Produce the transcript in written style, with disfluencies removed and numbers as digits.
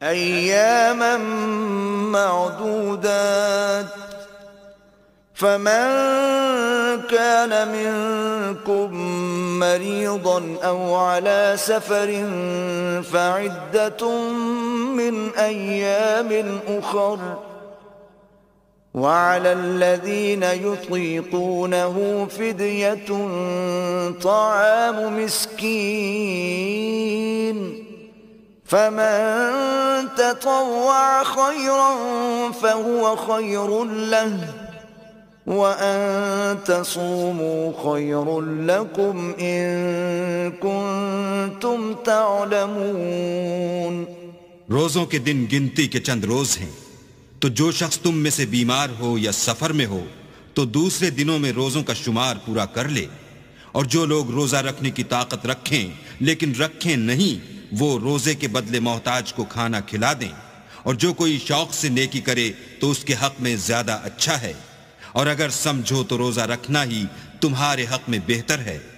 أياما معدودات فمن كان منكم مريضا أو على سفر فعدة من أيام أخر وعلى الذين يطيقونه فدية طعام مسكين فمن تطوع خيرا فهو خير له وأن تصوموا خير لكم إن كنتم تعلمون। रोजों के दिन गिनती के चंद रोज हैं, तो जो शख्स तुम में से बीमार हो या सफर में हो तो दूसरे दिनों में रोजों का शुमार पूरा कर ले। और जो लोग रोजा रखने की ताकत रखें लेकिन रखें नहीं, वो रोजे के बदले मोहताज को खाना खिला दें। और जो कोई शौक से नेकी करे तो उसके हक में ज्यादा अच्छा है। और अगर समझो तो रोजा रखना ही तुम्हारे हक में बेहतर है।